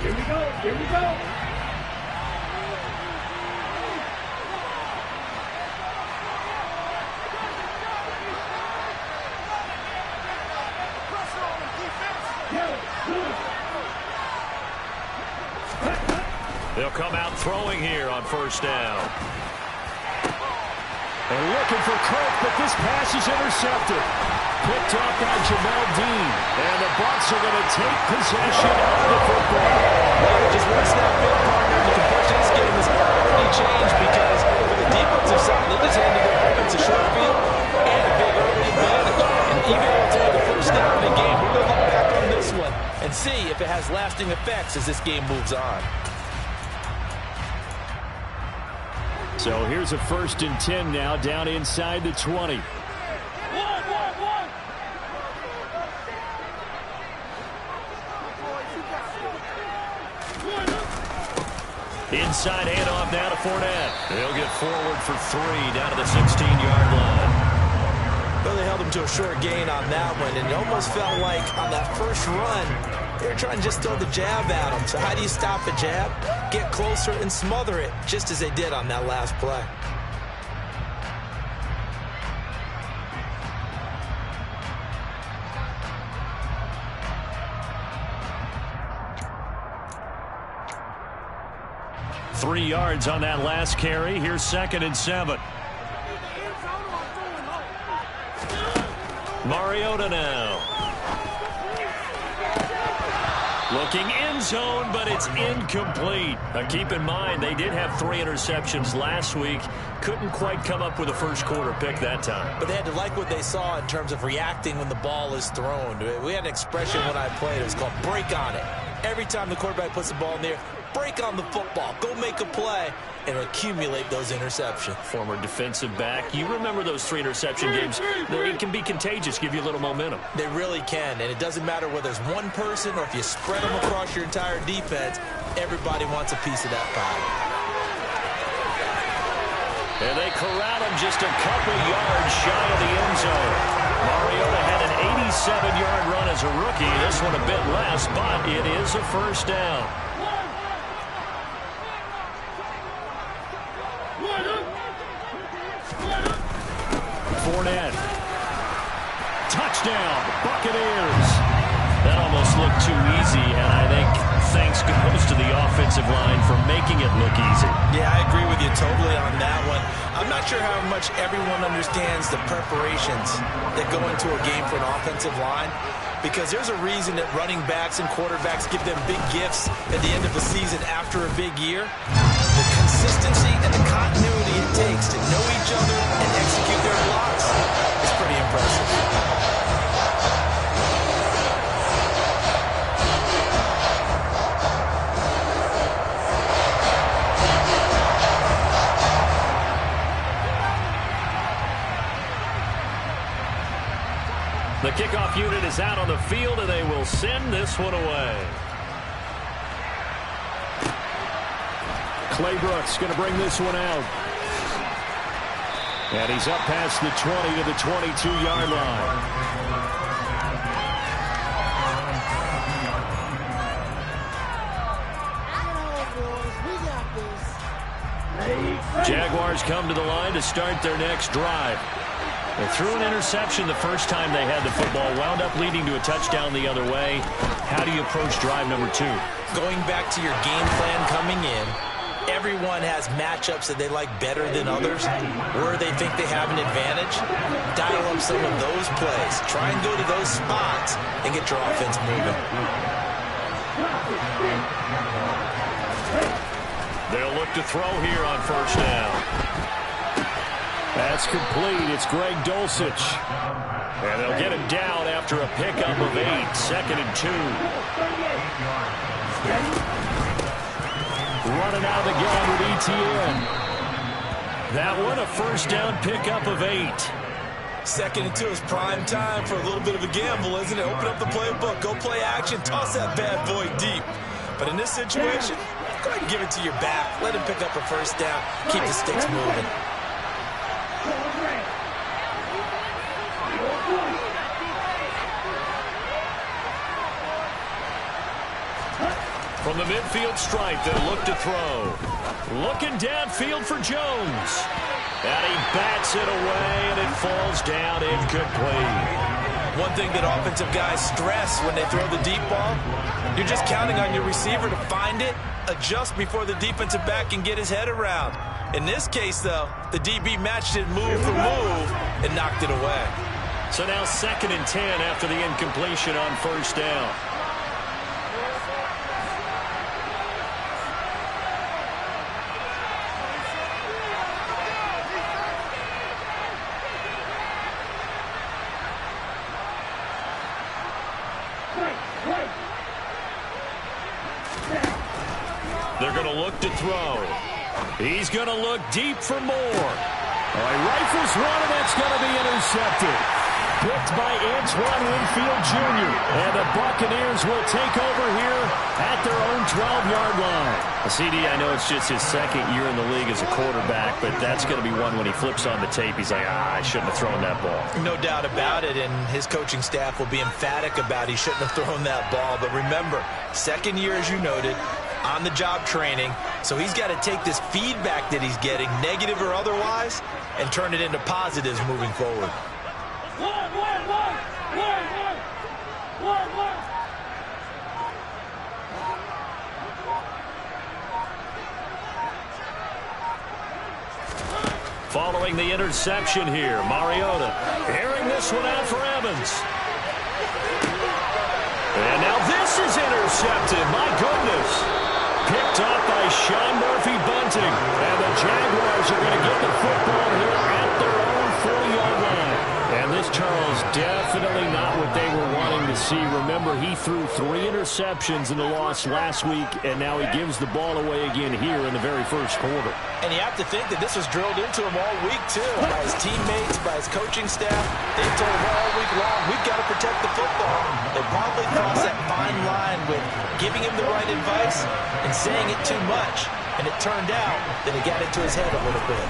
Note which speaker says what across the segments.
Speaker 1: Here we go. Here we go.
Speaker 2: They'll come out throwing here on first down.
Speaker 3: They're looking for Kirk, but this pass is intercepted. Picked off by Jamel Dean. And the Bucs are going to take possession of the football.
Speaker 4: Well, just one snap in, partner. The complexion of this game has already changed because for the defensive side, they just handed their offense a short field and a big early advantage. And even though it's only the first down in the game, we're going to look back on this one and see if it has lasting effects as this game moves on.
Speaker 3: So here's a 1st and 10 now, down inside the 20.
Speaker 2: Inside handoff now to Fournette. They'll get forward for 3 down to the 16-yard line.
Speaker 4: Well, they held him to a short gain on that one, and it almost felt like on that first run, they were trying to just throw the jab at him. So how do you stop a jab? Get closer and smother it, just as they did on that last play.
Speaker 2: Three yards on that last carry. Here's 2nd and 7. Mariota now. Looking end zone, but it's incomplete. Now keep in mind, they did have 3 interceptions last week. Couldn't quite come up with a first quarter pick that time.
Speaker 4: But they had to like what they saw in terms of reacting when the ball is thrown. We had an expression when I played. It was called break on it. Every time the quarterback puts the ball in there, break on the football. Go make a play and accumulate those interceptions.
Speaker 2: Former defensive back. You remember those 3 interception games. It can be contagious, give you a little momentum.
Speaker 4: They really can, and it doesn't matter whether it's one person or if you spread them across your entire defense, everybody wants a piece of that pie.
Speaker 2: And they corral him just a couple yards shy of the end zone. Mariota had an 87-yard run as a rookie. This one a bit less, but it is a first down.
Speaker 3: Fournette. Touchdown, Buccaneers.
Speaker 2: That almost looked too easy, and I think thanks goes to the offensive line for making it look easy.
Speaker 4: Yeah, I agree with you totally on that one. I'm not sure how much everyone understands the preparations that go into a game for an offensive line, because there's a reason that running backs and quarterbacks give them big gifts at the end of the season after a big year. The consistency and the continuity it takes to know each other and execute their blocks is pretty impressive.
Speaker 2: The kickoff unit is out on the field, and they will send this one away.
Speaker 3: Claybrooks going to bring this one out. And he's up past the 20 to the 22-yard line.
Speaker 2: Jaguars come to the line to start their next drive. They threw an interception the first time they had the football, wound up leading to a touchdown the other way. How do you approach drive number 2?
Speaker 4: Going back to your game plan coming in, everyone has matchups that they like better than others, where they think they have an advantage. Dial up some of those plays. Try and go to those spots and get your offense moving.
Speaker 2: They'll look to throw here on first down.
Speaker 3: That's complete. It's Greg Dulcich.
Speaker 2: And they'll get him down after a pickup of 8. 2nd and 2.
Speaker 3: Running out again with ETN.
Speaker 2: That one a first down pickup of 8.
Speaker 4: 2nd and 2 is prime time for a little bit of a gamble, isn't it? Open up the playbook. Go play action. Toss that bad boy deep. But in this situation, go ahead and give it to your back. Let him pick up a first down. Keep the sticks moving.
Speaker 2: From the midfield stripe, they'll look to throw. Looking downfield for Jones. And he bats it away, and it falls down incomplete.
Speaker 4: One thing that offensive guys stress when they throw the deep ball, you're just counting on your receiver to find it, adjust before the defensive back can get his head around. In this case, though, the DB matched it move for move and knocked it away.
Speaker 2: So now 2nd and 10 after the incompletion on first down. They're going to look to throw. He's going to look deep for more.
Speaker 3: He rifles one, and that's going to be intercepted. Picked by Antoine Winfield Jr. And the Buccaneers will take over here at their own 12-yard line.
Speaker 2: CD, I know it's just his 2nd year in the league as a quarterback, but that's going to be one when he flips on the tape. He's like, I shouldn't have thrown that ball.
Speaker 4: No doubt about it, and his coaching staff will be emphatic about he shouldn't have thrown that ball. But remember, 2nd year, as you noted, on-the-job training, so he's got to take this feedback that he's getting, negative or otherwise, and turn it into positives moving forward.
Speaker 2: Following the interception here, Mariota airing this one out for Evans. And now this is intercepted. My goodness. Picked up by Sean Murphy-Bunting. And the Jaguars are going to get the football here at their own 40-yard line. And this, Charles, definitely not what they were wanting to see. Remember, he threw 3 interceptions in the loss last week, and now he gives the ball away again here in the very first quarter.
Speaker 4: And you have to think that this was drilled into him all week, too, by his teammates, by his coaching staff. They told him all week long, we've got to protect the football. They probably crossed that fine line with giving him the right advice and saying it too much. And it turned out that it got into his head a little bit.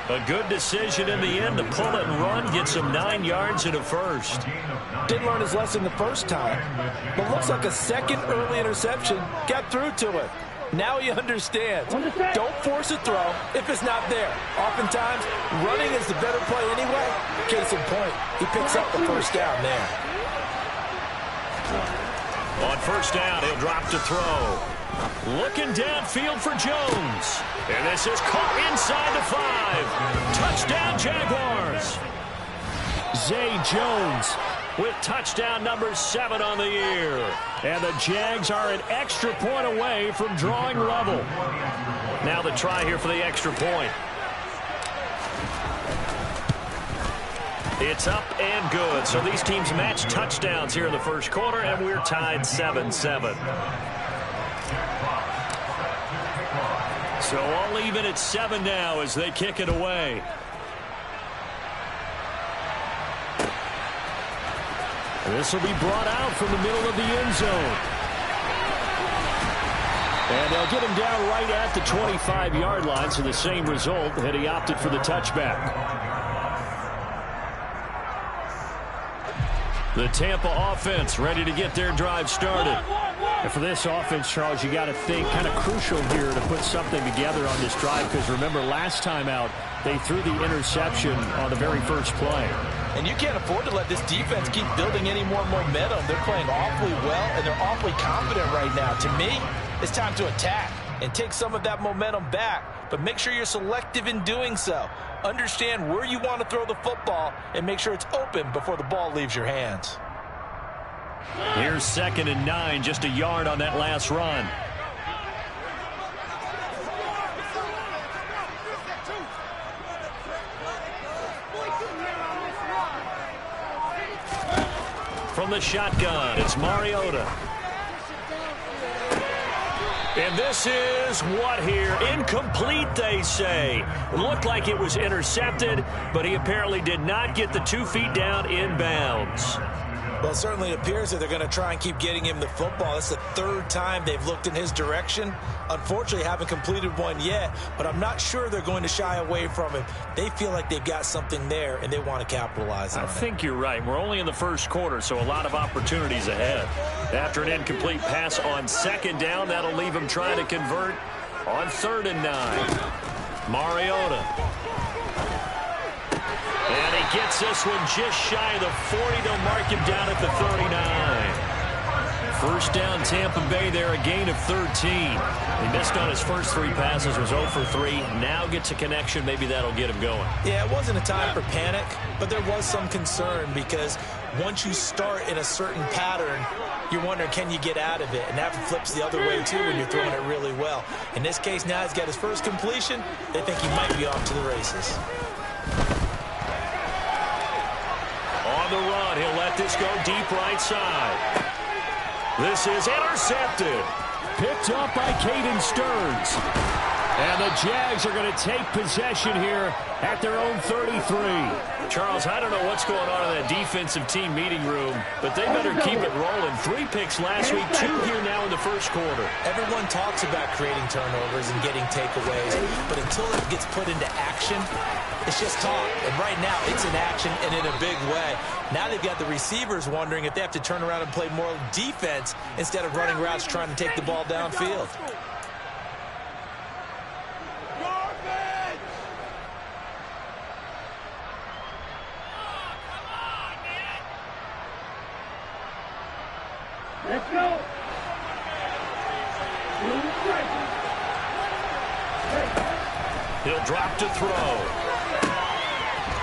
Speaker 2: A good decision in the end to pull it and run, gets him 9 yards and a first.
Speaker 4: Didn't learn his lesson the first time, but looks like a 2nd early interception got through to him. Now he understands. Don't force a throw if it's not there. Oftentimes, running is the better play anyway. Case in point, he picks up the first down there.
Speaker 2: On first down, he'll drop to throw. Looking downfield for Jones. And this is caught inside the 5. Touchdown, Jaguars.
Speaker 3: Zay Jones
Speaker 2: with touchdown number 7 on the year.
Speaker 3: And the Jags are an extra point away from drawing level.
Speaker 2: Now the try here for the extra point. It's up and good. So these teams match touchdowns here in the first quarter, and we're tied 7-7. So all even at 7 now as they kick it away.
Speaker 3: This will be brought out from the middle of the end zone. And they'll get him down right at the 25-yard line, so the same result had he opted for the touchback.
Speaker 2: The Tampa offense ready to get their drive started.
Speaker 3: And for this offense, Charles, you got to think kind of crucial here to put something together on this drive, because remember last time out they threw the interception on the very first play.
Speaker 4: And you can't afford to let this defense keep building any more momentum. They're playing awfully well, and they're awfully confident right now. To me, it's time to attack and take some of that momentum back, but make sure you're selective in doing so. Understand where you want to throw the football and make sure it's open before the ball leaves your hands.
Speaker 2: Here's 2nd and 9, just a yard on that last run. From the shotgun, it's Mariota. And this is what here? Incomplete, they say. Looked like it was intercepted, but he apparently did not get the 2 feet down inbounds.
Speaker 4: Well, it certainly appears that they're going to try and keep getting him the football. That's the third time they've looked in his direction. Unfortunately, haven't completed one yet, but I'm not sure they're going to shy away from him. They feel like they've got something there, and they want to capitalize on it.
Speaker 3: I think you're right. We're only in the first quarter, so a lot of opportunities ahead. After an incomplete pass on second down, that'll leave him trying to convert on 3rd and 9. Mariota. And he gets this one just shy of the 40. They'll mark him down at the 39. First down, Tampa Bay there, a gain of 13. He missed on his first 3 passes, was 0 for 3. Now gets a connection. Maybe that'll get him going.
Speaker 4: Yeah, it wasn't a time for panic, but there was some concern because once you start in a certain pattern, you're wondering, can you get out of it? And that flips the other way, too, when you're throwing it really well. In this case, now he's got his first completion. They think he might be off to the races.
Speaker 3: On the run, he'll let this go deep right side. This is intercepted. Picked up by Caden Stearns. And the Jags are going to take possession here at their own 33. Charles, I don't know what's going on in that defensive team meeting room, but they better keep it rolling. 3 picks last week, 2 here now in the first quarter.
Speaker 4: Everyone talks about creating turnovers and getting takeaways, but until it gets put into action, it's just talk. And right now, it's in action and in a big way. Now they've got the receivers wondering if they have to turn around and play more defense instead of running routes trying to take the ball downfield.
Speaker 2: Let's go.
Speaker 3: He'll drop to throw.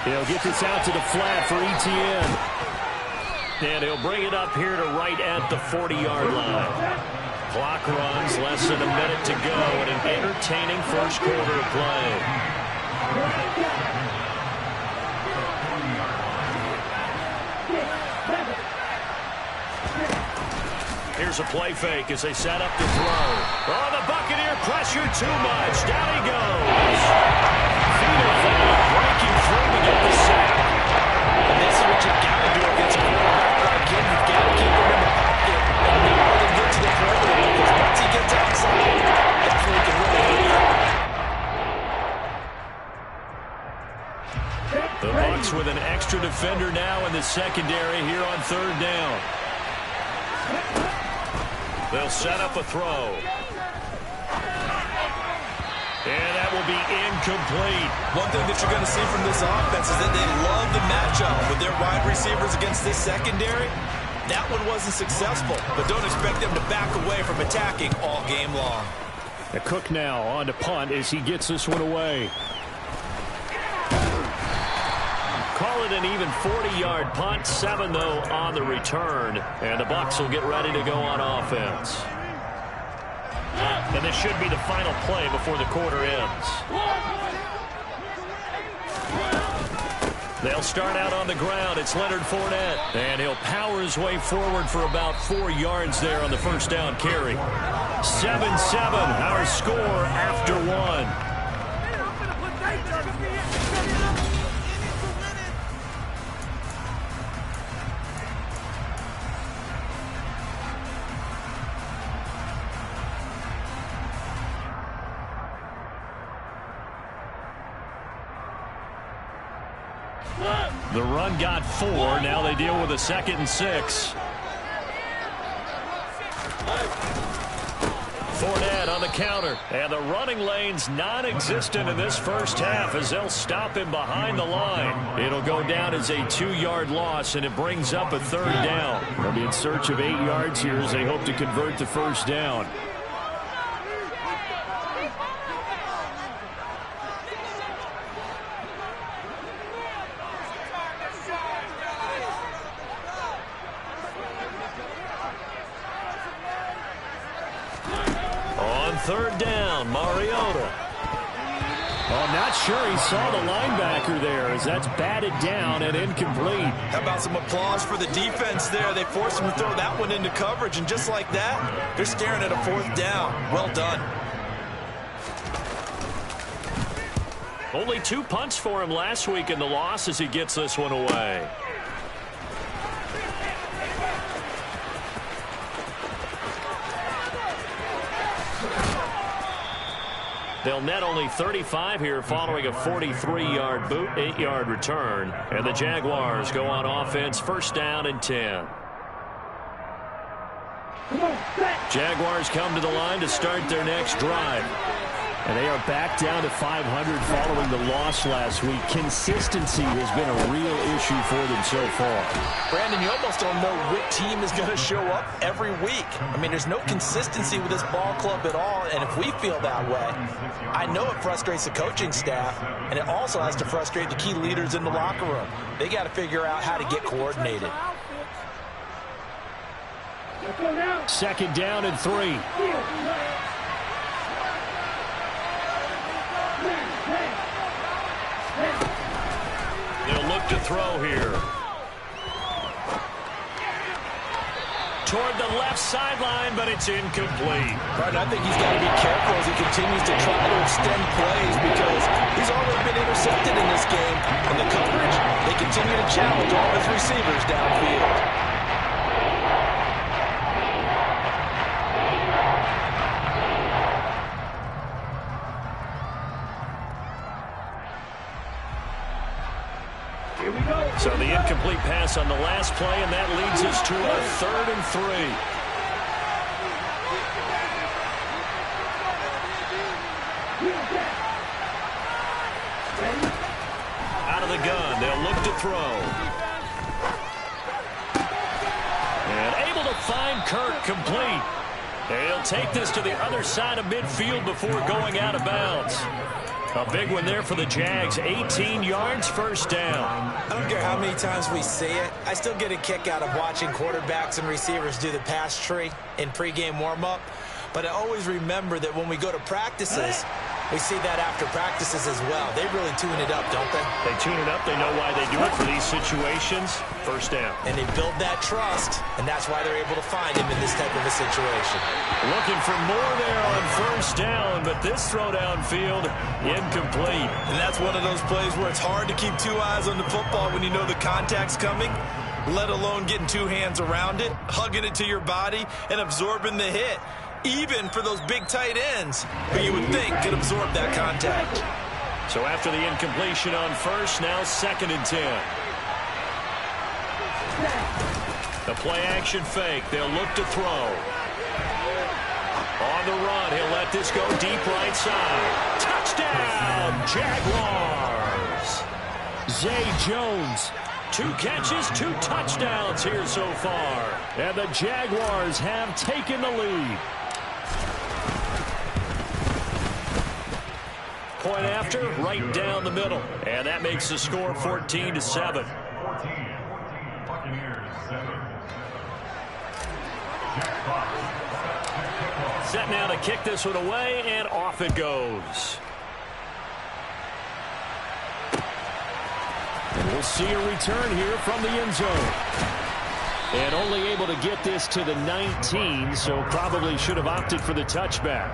Speaker 3: He'll get this out to the flat for Etienne. And he'll bring it up here to right at the 40-yard line. Clock runs, less than a minute to go in an entertaining first quarter of play. Here's a play fake as they set up to throw. Oh, the Buccaneer pressure too much. Down he goes. Duval breaking through to get the sack.
Speaker 4: And this is what you've got to do against a quarterback like him. You've got to keep him in the pocket and not let him get to the perimeter, because once he gets outside, that's where he can really hit.
Speaker 3: The Bucs with an extra defender now in the secondary here on 3rd down. They'll set up a throw. And that will be incomplete.
Speaker 4: One thing that you're going to see from this offense is that they love the matchup with their wide receivers against this secondary. That one wasn't successful, but don't expect them to back away from attacking all game long.
Speaker 3: The Cook now on to punt as he gets this one away. Call it an even 40-yard punt, 7 though on the return, and the Bucs will get ready to go on offense. And this should be the final play before the quarter ends. They'll start out on the ground. It's Leonard Fournette, and he'll power his way forward for about 4 yards there on the first down carry. 7-7, our score after 1. The run got 4. Now they deal with a 2nd and 6. Fournette on the counter. And the running lane's non-existent in this first half as they'll stop him behind the line. It'll go down as a 2-yard loss, and it brings up a 3rd down. They'll be in search of 8 yards here as they hope to convert the first down. On 3rd down, Mariota. Oh, not sure he saw the linebacker there as that's batted down and incomplete.
Speaker 4: How about some applause for the defense there? They forced him to throw that one into coverage, and just like that, they're staring at a 4th down. Well done.
Speaker 3: Only 2 punts for him last week in the loss as he gets this one away. They'll net only 35 here following a 43-yard boot, 8-yard return. And the Jaguars go on offense, first down and 10. Jaguars come to the line to start their next drive. And they are back down to 500 following the loss last week. Consistency has been a real issue for them so far.
Speaker 4: Brandon, you almost don't know which team is going to show up every week. I mean, there's no consistency with this ball club at all, and if we feel that way, I know it frustrates the coaching staff, and it also has to frustrate the key leaders in the locker room. They got to figure out how to get coordinated.
Speaker 3: Second down and 3. They'll look to throw here. Toward the left sideline, but it's incomplete.
Speaker 4: Right, I think he's got to be careful as he continues to try to extend plays because he's already been intercepted in this game. And the coverage, they continue to challenge all his receivers downfield.
Speaker 3: So the incomplete pass on the last play, and that leads us to a 3rd and 3. Out of the gun, they'll look to throw. And able to find Kirk complete. They'll take this to the other side of midfield before going out of bounds. A big one there for the Jags. 18 yards, first down.
Speaker 4: I don't care how many times we say it. I still get a kick out of watching quarterbacks and receivers do the pass tree in pregame warm-up. But I always remember that when we go to practices, we see that after practices as well. They really tune it up, don't they?
Speaker 3: They tune it up. They know why they do it for these situations. First down.
Speaker 4: And they build that trust, and that's why they're able to find him in this type of a situation.
Speaker 3: Looking for more there on first down, but this throw downfield, incomplete.
Speaker 4: And that's one of those plays where it's hard to keep 2 eyes on the football when you know the contact's coming, let alone getting 2 hands around it, hugging it to your body, and absorbing the hit. Even for those big tight ends, who you would think could absorb that contact.
Speaker 3: So after the incompletion on first, now 2nd and 10. The play-action fake. They'll look to throw. On the run, he'll let this go deep right side. Touchdown, Jaguars! Zay Jones. 2 catches, 2 touchdowns here so far. And the Jaguars have taken the lead. Point after, right down the middle. And that makes the score 14-7. Set now to kick this one away, and off it goes. And we'll see a return here from the end zone. And only able to get this to the 19, so probably should have opted for the touchback.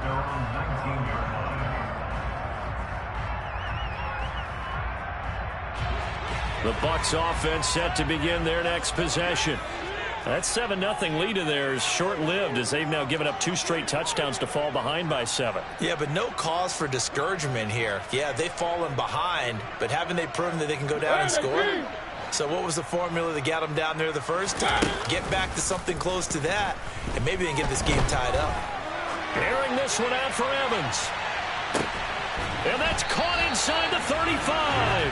Speaker 3: The Bucs offense set to begin their next possession. That 7-0 lead of theirs is short-lived as they've now given up 2 straight touchdowns to fall behind by 7.
Speaker 4: Yeah, but no cause for discouragement here. Yeah, they've fallen behind, but haven't they proven that they can go down and score? So what was the formula that got them down there the first time? Get back to something close to that, and maybe they can get this game tied up.
Speaker 3: Airing this one out for Evans. And that's caught inside the 35.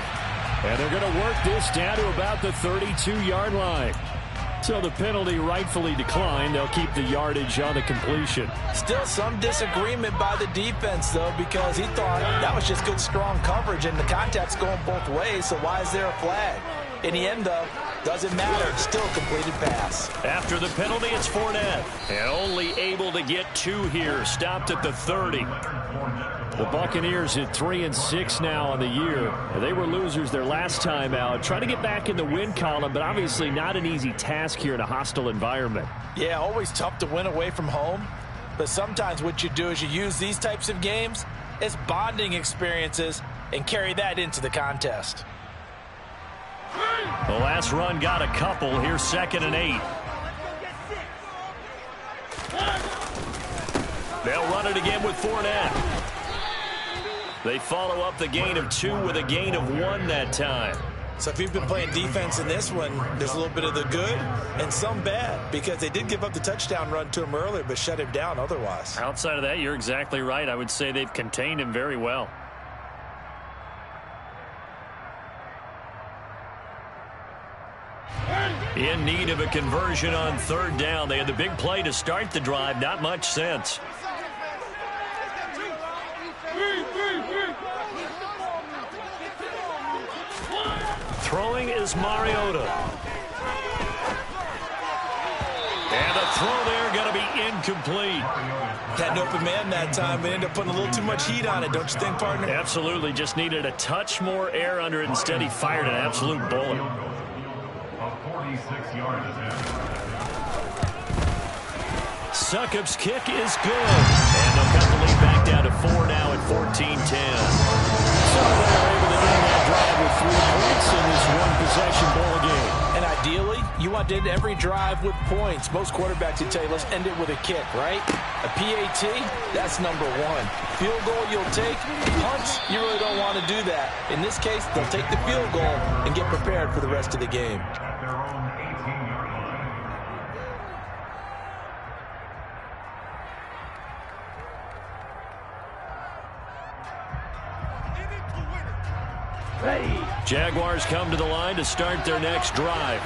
Speaker 3: And they're going to work this down to about the 32-yard line. So the penalty rightfully declined. They'll keep the yardage on the completion.
Speaker 4: Still some disagreement by the defense, though, because he thought that was just good, strong coverage, and the contact's going both ways, so why is there a flag? In the end, though, doesn't matter. Still a completed pass.
Speaker 3: After the penalty, it's Fournette. And only able to get 2 here. Stopped at the 30. The Buccaneers at 3-6 now on the year. They were losers their last time out. Trying to get back in the win column, but obviously not an easy task here in a hostile environment.
Speaker 4: Yeah, always tough to win away from home. But sometimes what you do is you use these types of games as bonding experiences and carry that into the contest.
Speaker 3: The last run got a couple. Here's 2nd and 8. They'll run it again with Fournette.
Speaker 2: They follow up the gain of 2 with a gain of 1 that time.
Speaker 4: So if you've been playing defense in this one, there's a little bit of the good and some bad, because they did give up the touchdown run to him earlier but shut him down otherwise.
Speaker 3: Outside of that, you're exactly right. I would say they've contained him very well.
Speaker 2: In need of a conversion on 3rd down. They had the big play to start the drive. Not much sense. Throwing is Mariota. And the throw there going to be incomplete.
Speaker 4: Had an open man that time, but ended up putting a little too much heat on it, don't you think, partner?
Speaker 2: Absolutely. Just needed a touch more air under it. Instead, he fired an absolute bullet.
Speaker 1: 46 yards.
Speaker 2: Succop's kick is good. And they'll cut the lead back down to 4 now at 14-10. So they're able to end that drive with 3 points in this one-possession ball game.
Speaker 4: And ideally, you want to end every drive with points. Most quarterbacks would tell you, let's end it with a kick, right? A PAT, that's number 1. Field goal you'll take. Punts, you really don't want to do that. In this case, they'll take the field goal and get prepared for the rest of the game.
Speaker 1: At their own 18-yard line.
Speaker 2: Jaguars come to the line to start their next drive.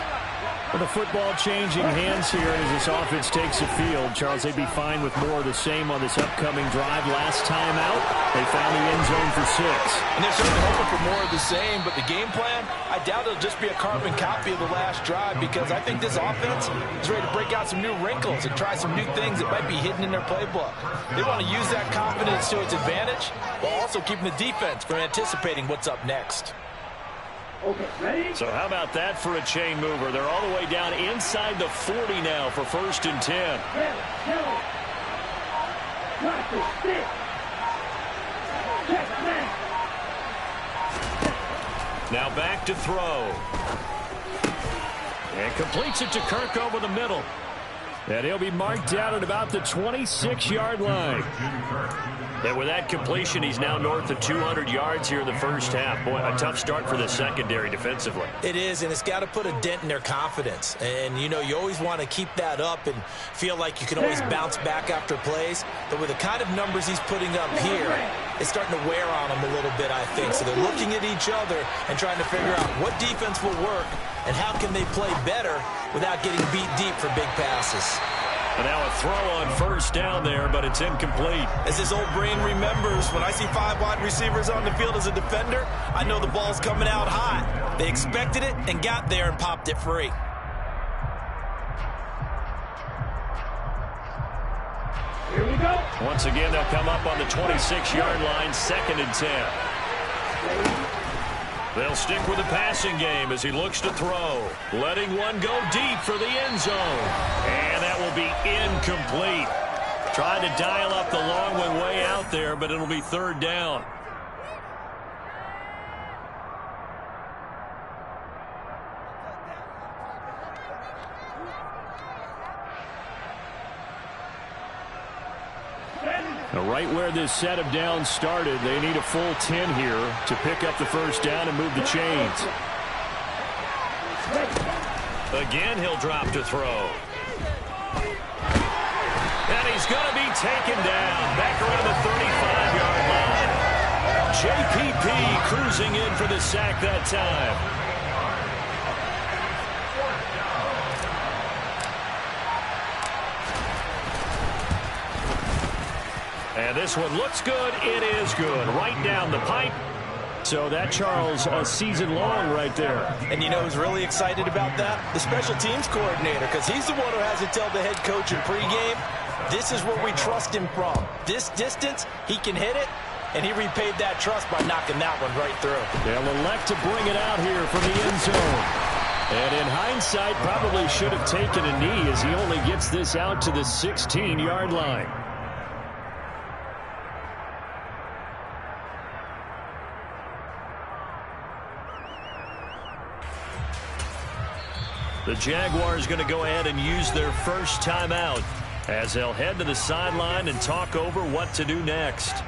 Speaker 3: With the football changing hands here as this offense takes the field, Charles, they'd be fine with more of the same on this upcoming drive. Last time out, they found the end zone for 6.
Speaker 4: And they're certainly hoping for more of the same, but the game plan, I doubt it'll just be a carbon copy of the last drive, because I think this offense is ready to break out some new wrinkles and try some new things that might be hidden in their playbook. They want to use that confidence to its advantage while also keeping the defense from anticipating what's up next.
Speaker 3: Okay, ready?
Speaker 2: So how about that for a chain mover? They're all the way down inside the 40 now for 1st and 10. Now back to throw. And completes it to Kirk over the middle.
Speaker 3: And he'll be marked out at about the 26-yard line.
Speaker 2: And with that completion, he's now north of 200 yards here in the first half. Boy, a tough start for the secondary defensively.
Speaker 4: It is, and it's got to put a dent in their confidence. And, you know, you always want to keep that up and feel like you can always bounce back after plays. But with the kind of numbers he's putting up here, it's starting to wear on them a little bit, I think. So they're looking at each other and trying to figure out what defense will work and how can they play better without getting beat deep for big passes.
Speaker 2: And now a throw on 1st down there, but it's incomplete.
Speaker 4: As this old brain remembers, when I see 5 wide receivers on the field as a defender, I know the ball's coming out hot. They expected it and got there and popped it free.
Speaker 3: Here we go.
Speaker 2: Once again, they'll come up on the 26-yard line, 2nd and 10. They'll stick with the passing game as he looks to throw. Letting one go deep for the end zone. And that will be incomplete. Tried to dial up the long one way out there, but it'll be 3rd down.
Speaker 3: Now, right where this set of downs started, they need a full 10 here to pick up the 1st down and move the chains.
Speaker 2: Again, he'll drop to throw. And he's going to be taken down back around the 35-yard line. JPP cruising in for the sack that time. And this one looks good. It is good. Right down the pipe.
Speaker 3: So that, Charles, a season long right there.
Speaker 4: And you know who's really excited about that? The special teams coordinator, because he's the one who has to tell the head coach in pregame, this is where we trust him from. This distance, he can hit it, and he repaid that trust by knocking that one right through.
Speaker 3: They'll elect to bring it out here from the end zone. And in hindsight, probably should have taken a knee as he only gets this out to the 16-yard line.
Speaker 2: The Jaguars going to go ahead and use their first timeout as they'll head to the sideline and talk over what to do next.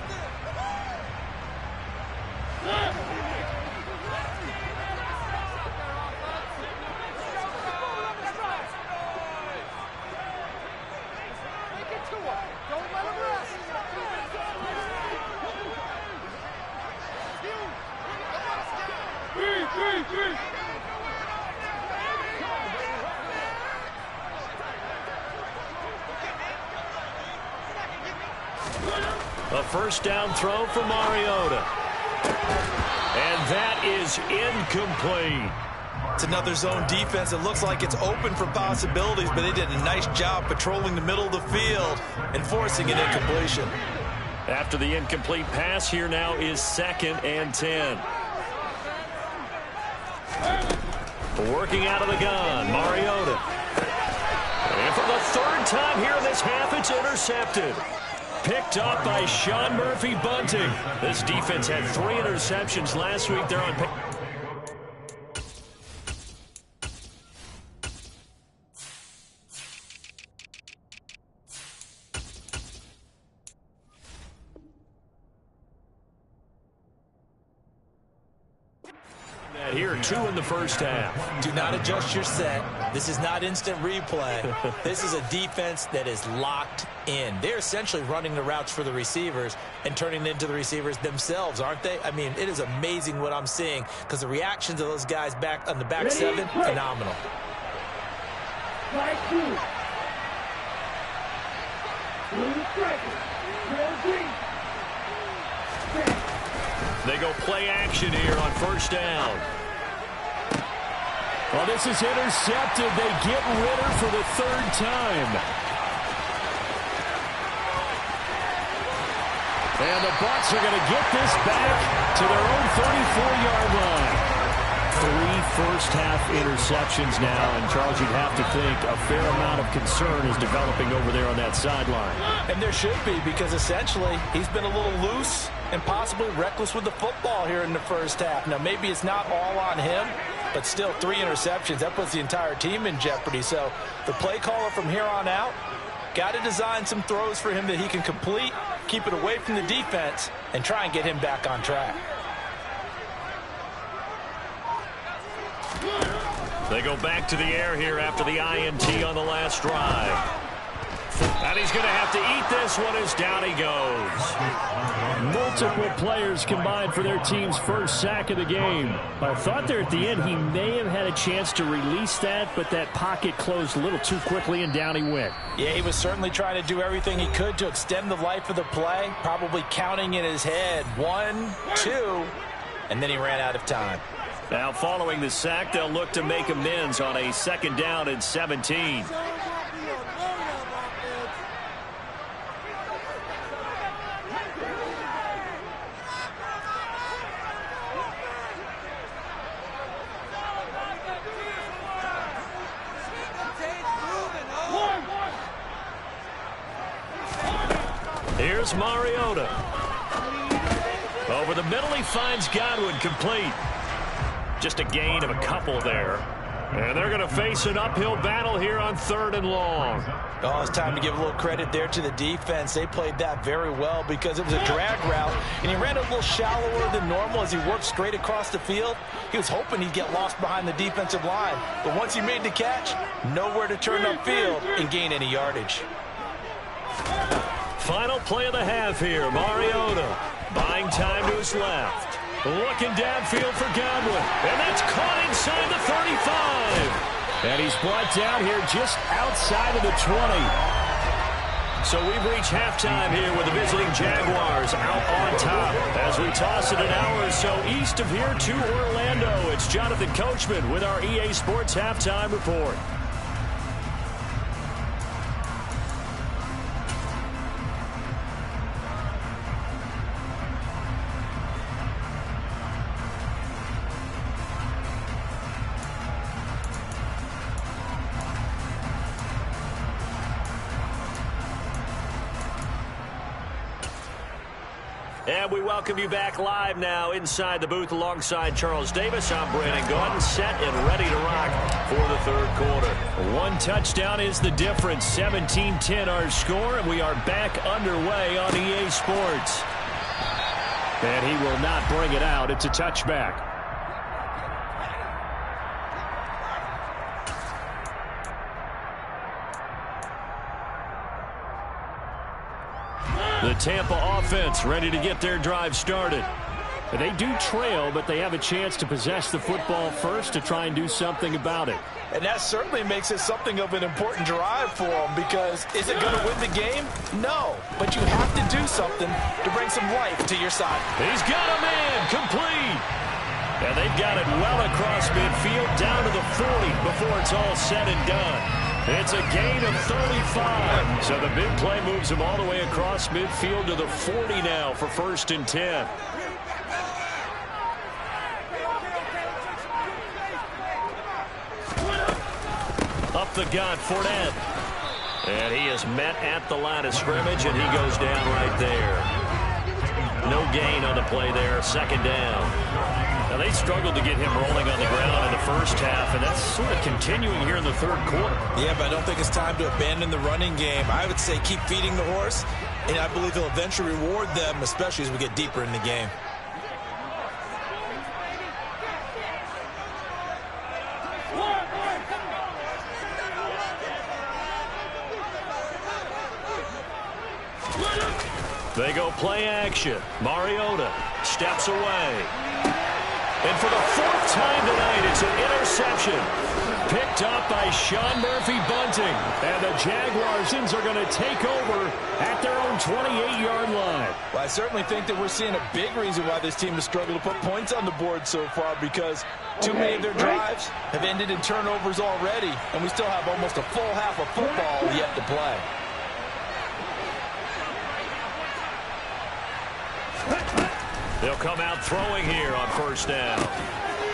Speaker 2: first down throw for Mariota. And that is incomplete.
Speaker 4: It's another zone defense. It looks like it's open for possibilities, but they did a nice job patrolling the middle of the field and forcing an incompletion.
Speaker 2: After the incomplete pass, here now is 2nd and 10. Working out of the gun, Mariota. And for the 3rd time here in this half, it's intercepted. Picked up by Sean Murphy-Bunting. This defense had 3 interceptions last week. They're on pace. Here, 2 in the first half.
Speaker 4: Do not adjust your set. This is not instant replay. This is a defense that is locked in. They're essentially running the routes for the receivers and turning it into the receivers themselves, aren't they? I mean, it is amazing what I'm seeing because the reactions of those guys back on the back 7, phenomenal.
Speaker 2: They go play action here on first down. Well, this is intercepted. They get Ritter for the 3rd time. And the Bucs are going to get this back to their own 34-yard line. 3 first-half interceptions now, and Charles, you'd have to think a fair amount of concern is developing over there on that sideline.
Speaker 4: And there should be, because essentially he's been a little loose and possibly reckless with the football here in the first half. Now, maybe it's not all on him, but still 3 interceptions. That puts the entire team in jeopardy. So the play caller from here on out got to design some throws for him that he can complete, keep it away from the defense, and try and get him back on track.
Speaker 2: They go back to the air here after the INT on the last drive. And he's going to have to eat this one as down he goes. Multiple players combined for their team's first sack of the game. I thought there at the end he may have had a chance to release that, but that pocket closed a little too quickly and down he went.
Speaker 4: Yeah, he was certainly trying to do everything he could to extend the life of the play, probably counting in his head 1, 2, and then he ran out of time.
Speaker 2: Now following the sack, they'll look to make amends on a 2nd down and 17. Here's Mariota. Over the middle, he finds Godwin complete. Just a gain of a couple there. And they're going to face an uphill battle here on 3rd and long.
Speaker 4: Oh, it's time to give a little credit there to the defense. They played that very well because it was a drag route, and he ran a little shallower than normal as he worked straight across the field. He was hoping he'd get lost behind the defensive line. But once he made the catch, nowhere to turn upfield and gain any yardage.
Speaker 2: Final play of the half here. Mariota buying time to his left. Looking downfield for Godwin. And that's caught inside the 35. And he's brought down here just outside of the 20. So we've reached halftime here with the visiting Jaguars out on top. As we toss it an hour or so east of here to Orlando, it's Jonathan Coachman with our EA Sports Halftime Report. And we welcome you back live now inside the booth alongside Charles Davis. I'm Brandon Gordon, set and ready to rock for the 3rd quarter. 1 touchdown is the difference. 17-10 our score, and we are back underway on EA Sports. And he will not bring it out. It's a touchback. The Tampa offense ready to get their drive started.
Speaker 3: They do trail, but they have a chance to possess the football first to try and do something about it.
Speaker 4: And that certainly makes it something of an important drive for them, because is it going to win the game? No, but you have to do something to bring some life to your side.
Speaker 3: He's got a man, complete. And they've got it well across midfield, down to the 40 before it's all said and done. It's a gain of 35. So the big play moves him all the way across midfield to the 40 now for 1st and 10. Up the gut, Fournette. And he is met at the line of scrimmage, and he goes down right there. No gain on the play there, 2nd down. Now, they struggled to get him rolling on the ground in the first half, and that's sort of continuing here in the 3rd quarter.
Speaker 4: Yeah, but I don't think it's time to abandon the running game. I would say keep feeding the horse, and I believe he'll eventually reward them, especially as we get deeper in the game.
Speaker 3: They go play action. Mariota steps away. And for the 4th time tonight, it's an interception. Picked up by Sean Murphy-Bunting. And the Jaguars are going to take over at their own 28-yard line.
Speaker 4: Well, I certainly think that we're seeing a big reason why this team has struggled to put points on the board so far, because too many of their drives have ended in turnovers already, and we still have almost a full half of football yet to play.
Speaker 3: They'll come out throwing here on 1st down.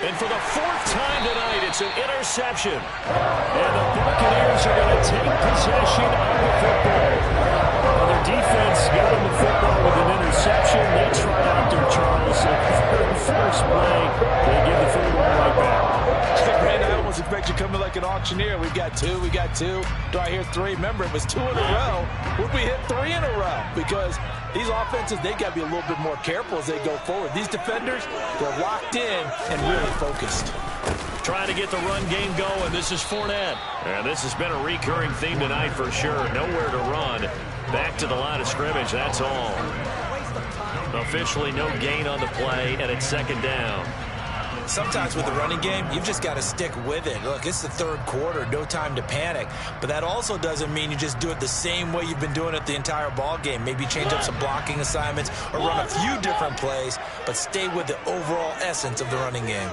Speaker 3: And for the 4th time tonight, it's an interception. And the Buccaneers are going to take possession of the football. Well, their defense got them the football with an interception. They try out their Charles. So for the first play, they give the football right back.
Speaker 4: Brandon, I almost expect you to come in like an auctioneer. We got 2, we got 2. Do I hear 3? Remember, it was 2 in a row. Would we hit 3 in a row? Because these offenses, they got to be a little bit more careful as they go forward. These defenders, they're locked in and really focused.
Speaker 3: Trying to get the run game going. This is Fournette. And this has been a recurring theme tonight for sure. Nowhere to run. Back to the line of scrimmage, that's all. Officially no gain on the play, and it's 2nd down.
Speaker 4: Sometimes with the running game, you've just got to stick with it. Look, it's the 3rd quarter, no time to panic. But that also doesn't mean you just do it the same way you've been doing it the entire ball game. Maybe change up some blocking assignments or run a few different plays, but stay with the overall essence of the running game.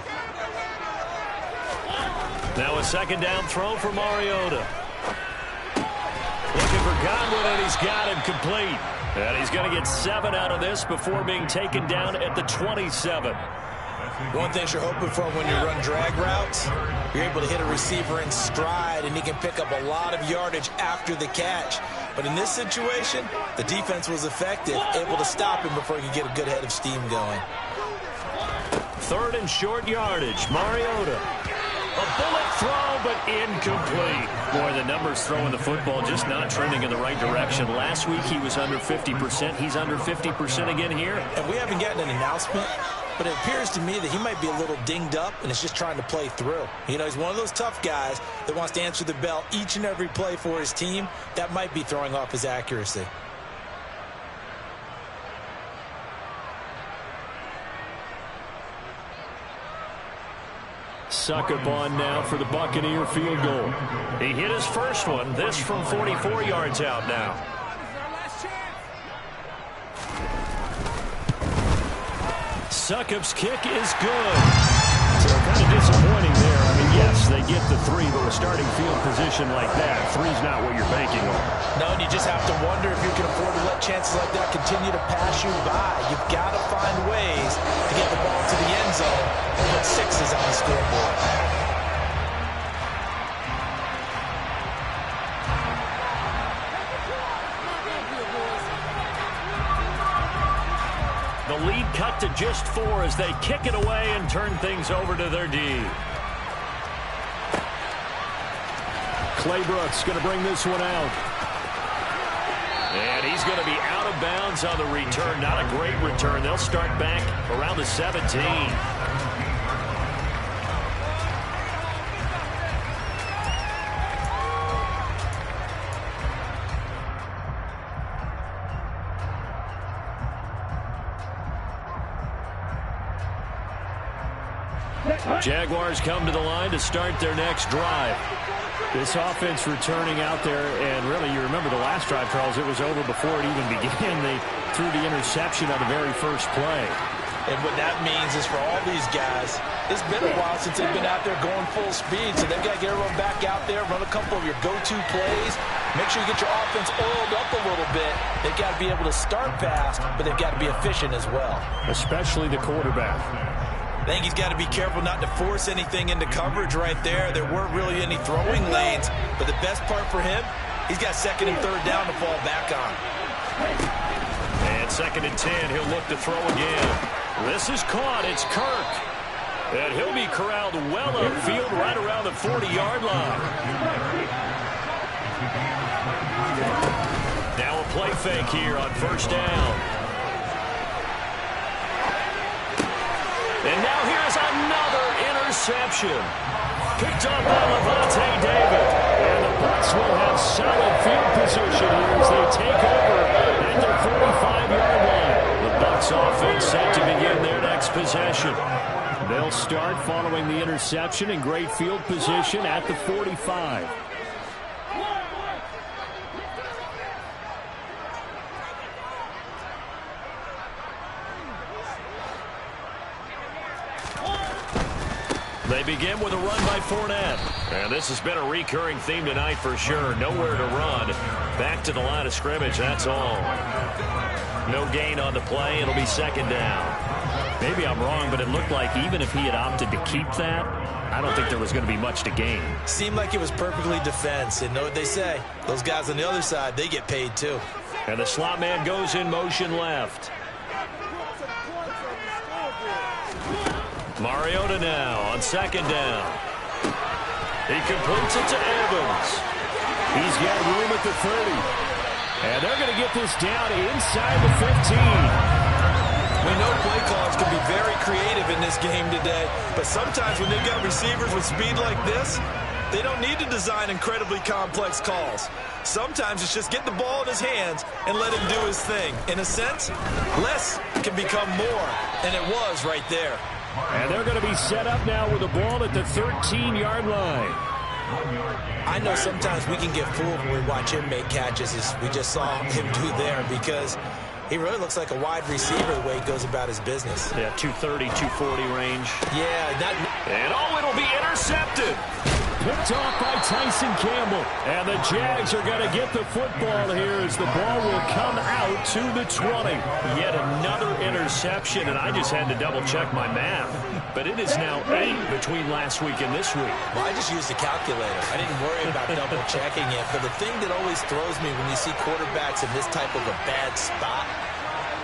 Speaker 3: Now a 2nd down throw for Mariota. Looking for Godwin, and he's got him complete. And he's going to get 7 out of this before being taken down at the 27.
Speaker 4: One thing you're hoping for when you run drag routes, you're able to hit a receiver in stride, and he can pick up a lot of yardage after the catch. But in this situation, the defense was effective, able to stop him before he could get a good head of steam going.
Speaker 3: 3rd and short yardage. Mariota. A bullet throw, but incomplete. Boy, the numbers throwing the football just not trending in the right direction. Last week he was under 50%. He's under 50% again here.
Speaker 4: And we haven't gotten an announcement, but it appears to me that he might be a little dinged up and is just trying to play through. You know, he's one of those tough guys that wants to answer the bell each and every play for his team. That might be throwing off his accuracy.
Speaker 3: Succop on now for the Buccaneer field goal. He hit his first one. This from 44 yards out now. Succop's kick is good. So kind of disappointing there. I mean, yes, they get the 3, but with starting field position like that, 3's not what you're banking on.
Speaker 4: No, and you just have to wonder if you can afford to let chances like that continue to pass you by. You've got to find ways to get the ball to the end zone and put 6s on the scoreboard.
Speaker 3: The lead cut to just 4 as they kick it away and turn things over to their D. Clay Brooks going to bring this one out. And he's going to be out of bounds on the return. Not a great return. They'll start back around the 17.
Speaker 2: Jaguars come to the line to start their next drive. This offense returning out there, and really, you remember the last drive, Charles, it was over before it even began. They threw the interception on the very first play.
Speaker 4: And what that means is for all these guys, it's been a while since they've been out there going full speed, so they've got to get everyone back out there, run a couple of your go-to plays, make sure you get your offense oiled up a little bit. They've got to be able to start fast, but they've got to be efficient as well. Especially the quarterback. I think he's got to be careful not to force anything into coverage right there. There weren't really any throwing lanes, but the best part for him, he's got second and third down to fall back on.
Speaker 2: And second and 10, he'll look to throw again. This is caught. It's Kirk. And he'll be corralled well upfield right around the 40-yard line. Now a play fake here on first down. And now here's another interception. Picked up by Levante David. And the Bucs will have solid field position here as they take over at their 45-yard line. The Bucs offense set to begin their next possession. They'll start following the interception in great field position at the 45. They begin with a run by Fournette. And this has been a recurring theme tonight for sure. Nowhere to run. Back to the line of scrimmage, that's all. No gain on the play. It'll be second down. Maybe I'm wrong, but it looked like even if he had opted to keep that, I don't think there was going to be much to gain.
Speaker 4: Seemed like it was perfectly defense. And know what they say? Those guys on the other side, they get paid too.
Speaker 2: And the slot man goes in motion left. Mariota now on second down. He completes it to Evans. He's got room at the 30. And they're going to get this down inside the 15.
Speaker 4: We know play callers can be very creative in this game today, but sometimes when they've got receivers with speed like this, they don't need to design incredibly complex calls. Sometimes it's just get the ball in his hands and let him do his thing. In a sense, less can become more, and it was right there.
Speaker 2: And they're going to be set up now with the ball at the 13-yard line.
Speaker 4: I know sometimes we can get fooled when we watch him make catches, as we just saw him do there, because he really looks like a wide receiver the way he goes about his business.
Speaker 2: Yeah, 230, 240 range.
Speaker 4: Yeah.
Speaker 2: And it'll be intercepted. Picked off by Tyson Campbell. And the Jags are going to get the football here as the ball will come out to the 20. Yet another interception, and I just had to double-check my math. But it is now 8 between last week and this week.
Speaker 4: Well, I just used a calculator. I didn't worry about double-checking it. But the thing that always throws me when you see quarterbacks in this type of a bad spot,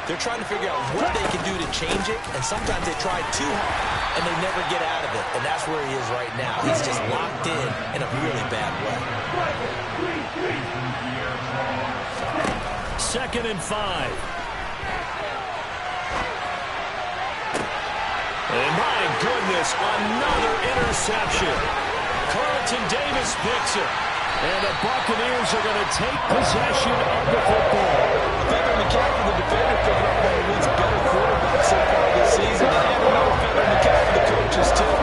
Speaker 4: they're trying to figure out what they can do to change it, and sometimes they try too hard, and they never get out of it. And that's where he is right now. He's just locked in a really bad way.
Speaker 2: Second and 5. And my goodness, another interception. Carlton Davis picks it. And the Buccaneers are going to take possession of the football.
Speaker 4: Feather McCaffrey, the defender, picking up one of the league's better quarterbacks so far this season. And another Feather McCaffrey, the coaches, too.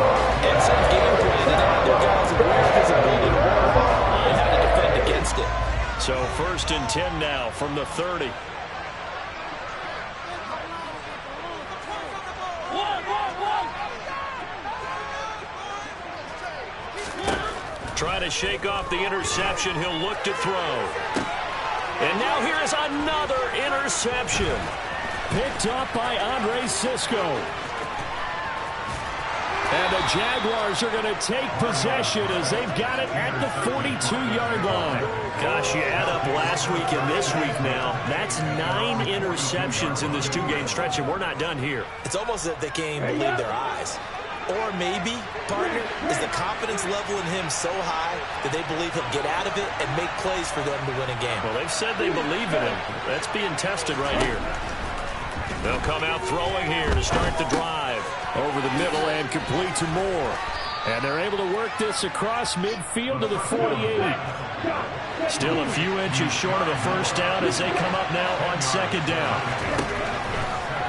Speaker 4: Excellent game plan, and now their guys aware of his ability to run the ball and how to defend against it.
Speaker 2: So first and 10 now from the 30. Trying to shake off the interception. He'll look to throw. And now here is another interception. Picked up by Andre Sisco. And the Jaguars are going to take possession as they've got it at the 42-yard line. Gosh, you add up last week and this week now. That's 9 interceptions in this 2-game stretch, and we're not done here.
Speaker 4: It's almost as if they can't even believe their eyes. Or maybe, partner, is the confidence level in him so high that they believe he'll get out of it and make plays for them to win a game.
Speaker 2: Well, they've said they believe in him. That's being tested right here. They'll come out throwing here to start the drive. Over the middle and complete to Moore. And they're able to work this across midfield to the 48. Still a few inches short of a first down as they come up now on second down.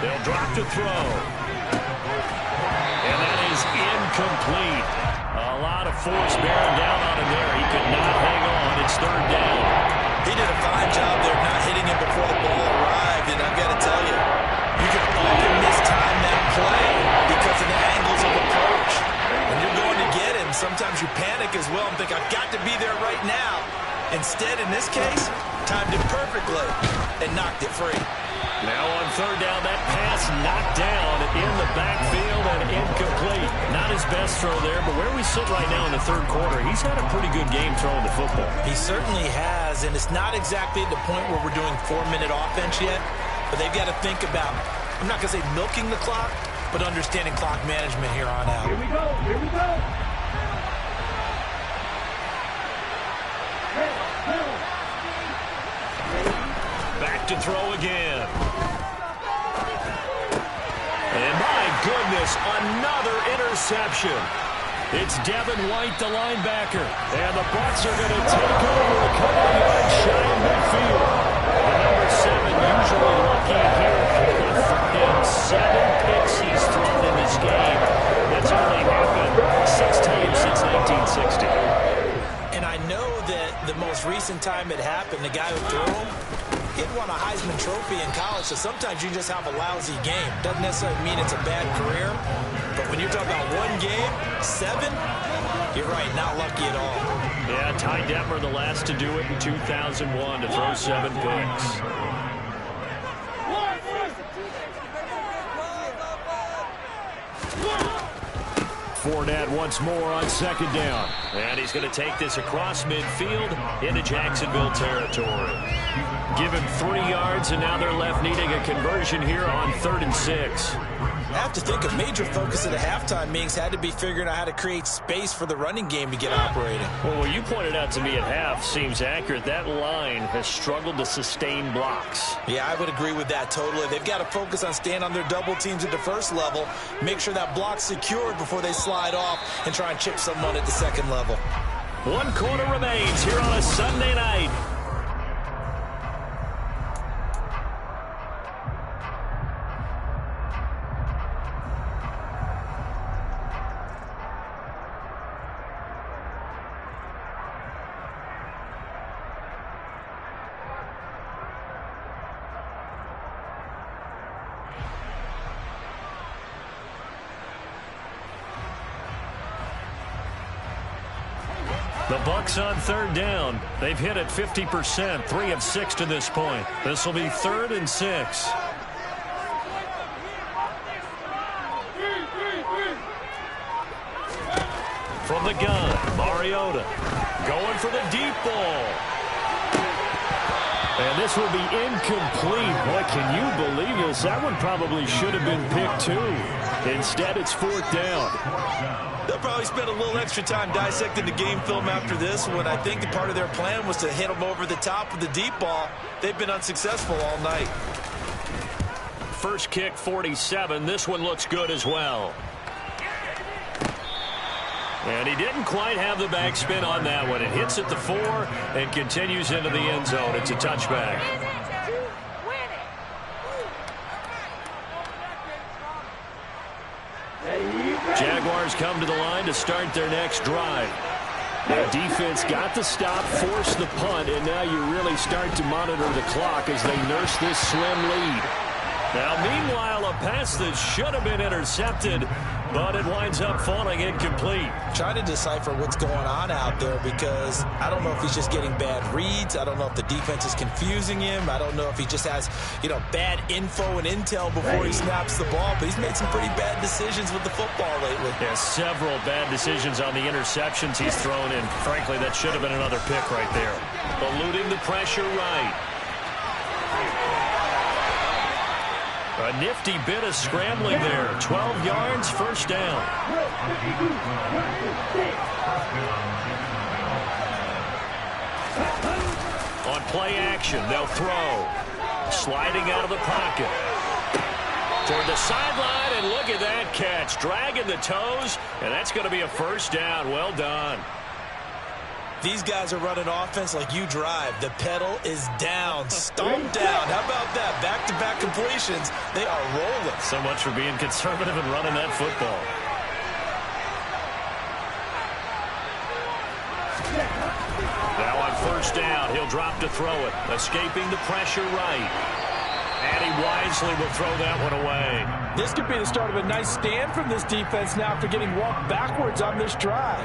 Speaker 2: They'll drop to throw. And that is incomplete. A lot of force bearing down on him there. He could not hang on. It's third down.
Speaker 4: He did a fine job there not hitting him before the ball arrived, and I've got to tell you, you can often mistime that play because of the angles of approach. When you're going to get him, sometimes you panic as well and think, I've got to be there right now. Instead, in this case, timed it perfectly and knocked it free.
Speaker 2: Now on third down, that pass knocked down in the backfield and incomplete. Not his best throw there, but where we sit right now in the third quarter, he's had a pretty good game throwing the football.
Speaker 4: He certainly has, and it's not exactly at the point where we're doing 4-minute offense yet, but they've got to think about, I'm not going to say milking the clock, but understanding clock management here on out.
Speaker 3: Here we go. Here we go.
Speaker 2: Back to throw again. And my goodness, another interception. It's Devin White, the linebacker. And the Bucs are going to take over a couple of yards shy of midfield. The number 7 usually lucky here on third down. 7 picks he's thrown in this game. That's only happened 6 times since 1960.
Speaker 4: And I know that the most recent time it happened, the guy who threw him, he won a Heisman Trophy in college, so sometimes you just have a lousy game. Doesn't necessarily mean it's a bad career, but when you're talking about one game, 7, you're right, not lucky at all.
Speaker 2: Yeah, Ty Detmer, the last to do it in 2001, to throw 7 picks. Fournette once more on second down. And he's going to take this across midfield into Jacksonville territory. Give him 3 yards, and now they're left needing a conversion here on 3rd and 6.
Speaker 4: I have to think a major focus of the halftime meetings had to be figuring out how to create space for the running game to get operating.
Speaker 2: Well, what you pointed out to me at half seems accurate. That line has struggled to sustain blocks.
Speaker 4: Yeah, I would agree with that totally. They've got to focus on staying on their double teams at the first level, make sure that block's secured before they slide off and try and chip someone at the second level.
Speaker 2: 1 quarter remains here on a Sunday night. The Bucs on third down. They've hit it 50%, 3 of 6 to this point. This will be 3rd and 6. From the gun, Mariota going for the deep ball. And this will be incomplete. Boy, can you believe this? That one probably should have been picked too. Instead, it's 4th down.
Speaker 4: They'll probably spend a little extra time dissecting the game film after this one. I think part of their plan was to hit them over the top with the deep ball. They've been unsuccessful all night.
Speaker 2: First kick, 47. This one looks good as well. And he didn't quite have the backspin on that one. It hits at the 4 and continues into the end zone. It's a touchback. Jaguars come to the line to start their next drive. The defense got the stop, forced the punt, and now you really start to monitor the clock as they nurse this slim lead. Now, meanwhile, a pass that should have been intercepted, but it winds up falling incomplete.
Speaker 4: Trying to decipher what's going on out there because I don't know if he's just getting bad reads. I don't know if the defense is confusing him. I don't know if he just has, bad info and intel before he snaps the ball. But he's made some pretty bad decisions with the football lately.
Speaker 2: Yeah, several bad decisions on the interceptions he's thrown in. Frankly, that should have been another pick right there. Eluding the pressure right. A nifty bit of scrambling there. 12 yards, first down. On play action, they'll throw. Sliding out of the pocket. Toward the sideline, and look at that catch. Dragging the toes, and that's going to be a first down. Well done.
Speaker 4: These guys are running offense like you drive. The pedal is down, stomped down. How about that? Back-to-back completions. They are rolling.
Speaker 2: So much for being conservative and running that football. first down. He'll drop to throw it. Escaping the pressure right. And he wisely will throw that one away.
Speaker 4: This could be the start of a nice stand from this defense now after getting walked backwards on this drive.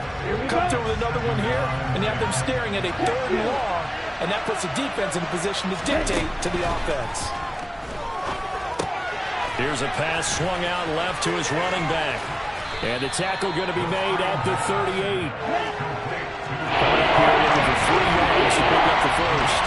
Speaker 4: Come through with another one here, and you have them staring at a 3rd and long, and that puts the defense in a position to dictate to the offense.
Speaker 2: Here's a pass swung out left to his running back. And the tackle going to be made at the 38. Coming up here looking for 3 yards to pick up the first.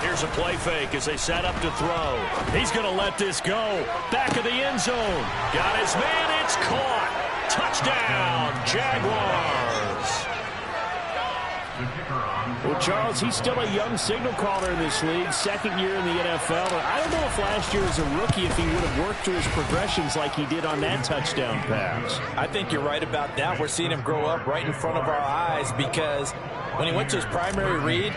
Speaker 2: Here's a play fake as they set up to throw. He's going to let this go. Back of the end zone. Got his man. It's caught. Touchdown, Jaguars. Well, Charles, he's still a young signal caller in this league, 2nd year in the NFL. I don't know if last year as a rookie if he would have worked through his progressions like he did on that touchdown pass.
Speaker 4: I think you're right about that. We're seeing him grow up right in front of our eyes because when he went to his primary read,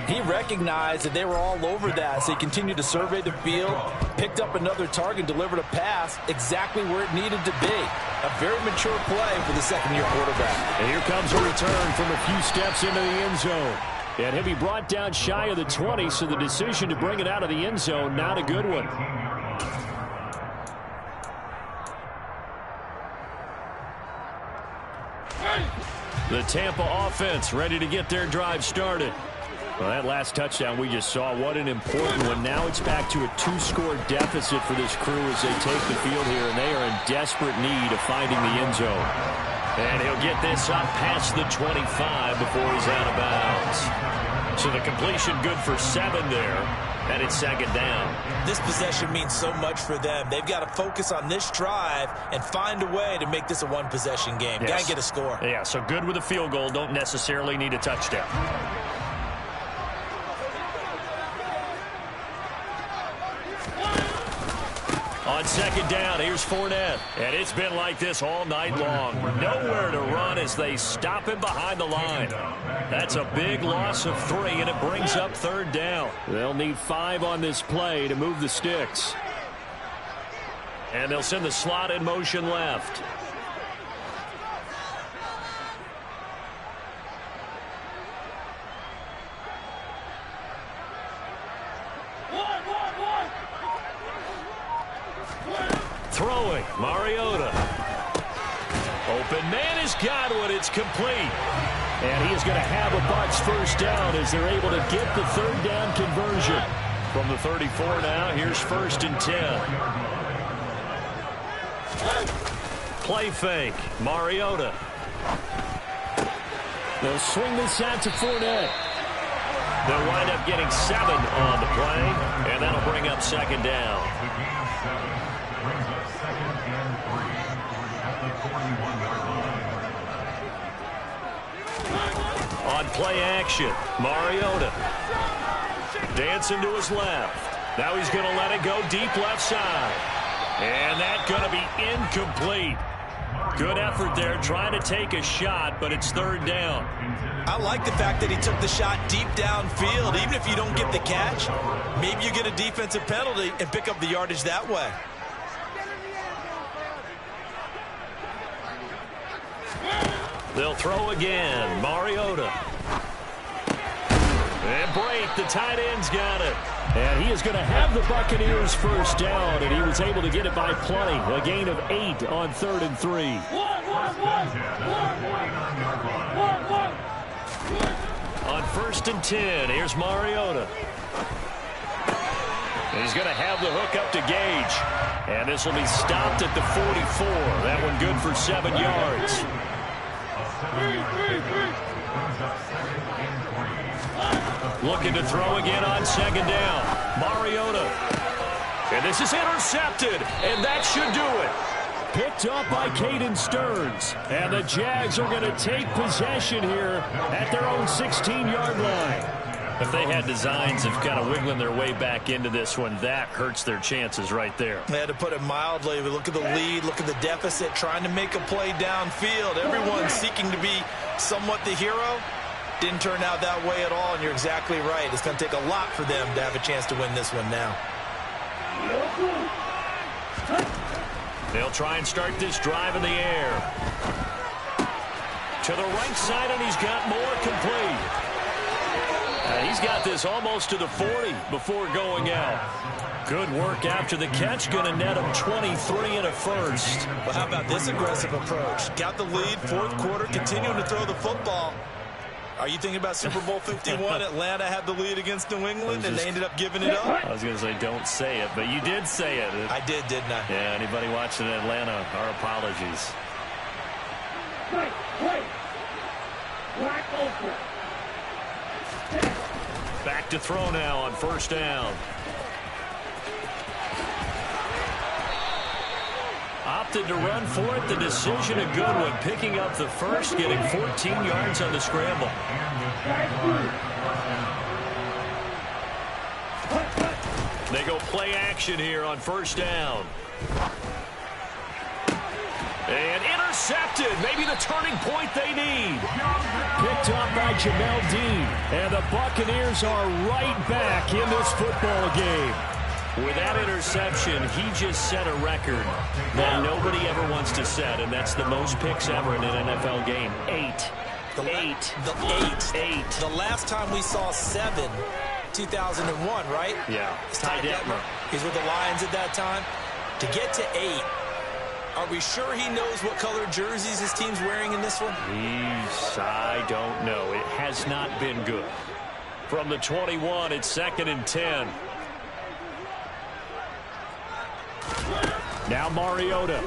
Speaker 4: he recognized that they were all over that. So he continued to survey the field, picked up another target, delivered a pass exactly where it needed to be. A very mature play for the 2nd-year quarterback.
Speaker 2: And here comes a return from a few steps into the end zone. And he'll be brought down shy of the 20, so the decision to bring it out of the end zone, not a good one. The Tampa offense ready to get their drive started. Well, that last touchdown we just saw, what an important one. Now it's back to a 2-score deficit for this crew as they take the field here, and they are in desperate need of finding the end zone. And he'll get this up past the 25 before he's out of bounds. So the completion good for 7 there, and it's 2nd down.
Speaker 4: This possession means so much for them. They've got to focus on this drive and find a way to make this a 1-possession game.
Speaker 2: Yes.
Speaker 4: Got to get a score.
Speaker 2: Yeah, so good with a field goal. Don't necessarily need a touchdown. On 2nd down, here's Fournette. And it's been like this all night long. Nowhere to run as they stop him behind the line. That's a big loss of 3, and it brings up 3rd down. They'll need 5 on this play to move the sticks. And they'll send the slot in motion left. Throwing, Mariota. Open man has got one. It's complete. And he is going to have a Bucs first down as they're able to get the 3rd down conversion. From the 34 now, here's 1st and 10. Play fake, Mariota. They'll swing this out to Fournette. They'll wind up getting 7 on the play, and that'll bring up 2nd down. On play action, Mariota. Dancing to his left. Now he's going to let it go deep left side. And that's going to be incomplete. Good effort there trying to take a shot, but it's 3rd down.
Speaker 4: I like the fact that he took the shot deep downfield. Even if you don't get the catch, maybe you get a defensive penalty and pick up the yardage that way.
Speaker 2: They'll throw again. Mariota. And break. The tight end's got it. And he is going to have the Buccaneers first down, and he was able to get it by plenty. A gain of 8 on 3rd and 3. On 1st and 10, here's Mariota. And he's going to have the hook up to Gage. And this will be stopped at the 44. That one good for 7 yards. Looking to throw again on 2nd down. Mariota. And this is intercepted. And that should do it. Picked up by Caden Stearns. And the Jags are going to take possession here at their own 16-yard line. If they had designs of kind of wiggling their way back into this one, that hurts their chances right there.
Speaker 4: They had to put it mildly. We look at the lead, look at the deficit, trying to make a play downfield. Everyone seeking to be somewhat the hero. Didn't turn out that way at all, and you're exactly right. It's going to take a lot for them to have a chance to win this one now. They'll try and start this drive in the air.
Speaker 2: To the right side, and he's got more complete. He's got this almost to the 40 before going out. Good work after the catch. Going to net him 23 and a first.
Speaker 4: Well, how about this aggressive approach? Got the lead, fourth quarter, continuing to throw the football. Are you thinking about Super Bowl 51? Atlanta had the lead against New England, and they ended up giving it up?
Speaker 2: I was going to say, don't say it, but you did say it.
Speaker 4: I did, didn't I?
Speaker 2: Yeah, anybody watching Atlanta, our apologies. Back to throw now on first down. Opted to run for it. The decision a good one. Picking up the first, getting 14 yards on the scramble. They go play action here on first down. And intercepted. Maybe the turning point they need. Picked up by Jamel Dean. And the Buccaneers are right back in this football game. With that interception, he just set a record that nobody ever wants to set, and that's the most picks ever in an NFL game. 8. Eight. The last time we saw 7, 2001, right? Yeah.
Speaker 4: Ty Detmer. He's with the Lions at that time. To get to 8, are we sure he knows what color jerseys his team's wearing in this one?
Speaker 2: I don't know. It has not been good. From the 21, it's 2nd and 10. Now Mariota.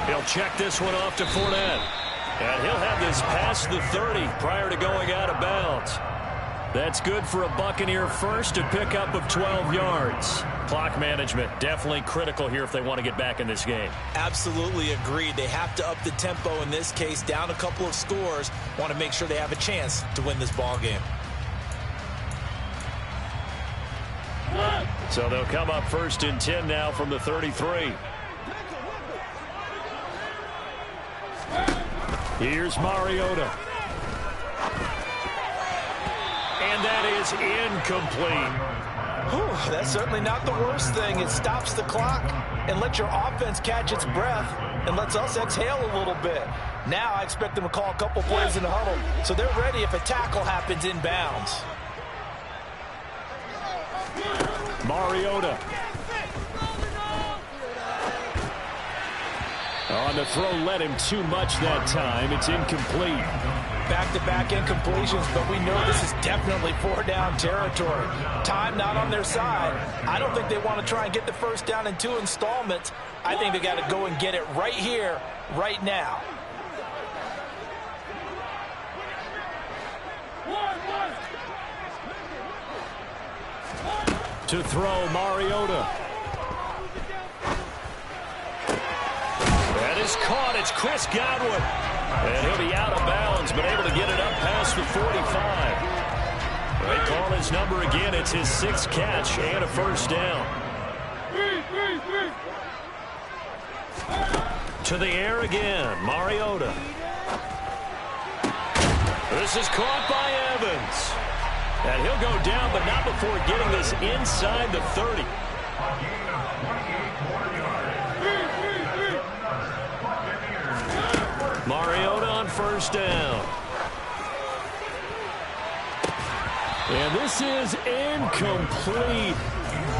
Speaker 2: He'll check this one off to Fournette. And he'll have this past the 30 prior to going out of bounds. That's good for a Buccaneer first, a pickup of 12 yards. Clock management definitely critical here if they want to get back in this game.
Speaker 4: Absolutely agreed. They have to up the tempo in this case, down a couple of scores. Want to make sure they have a chance to win this ball game.
Speaker 2: So they'll come up 1st and 10 now from the 33. Here's Mariota. And that is incomplete.
Speaker 4: Whew, that's certainly not the worst thing. It stops the clock and lets your offense catch its breath and lets us exhale a little bit. Now I expect them to call a couple plays in the huddle so they're ready if a tackle happens inbounds.
Speaker 2: Mariota. On the throw, led him too much that time. It's incomplete.
Speaker 4: Back-to-back incompletions, but we know this is definitely 4-down territory. Time not on their side. I don't think they want to try and get the first down in 2 installments. I think they got to go and get it right here, right now.
Speaker 2: To throw, Mariota. That is caught. It's Chris Godwin. And he'll be out of bounds, but able to get it up past the 45. They call his number again. It's his 6th catch and a first down. To the air again, Mariota. This is caught by Evans. And he'll go down, but not before getting this inside the 30. Mariota on first down. And this is incomplete.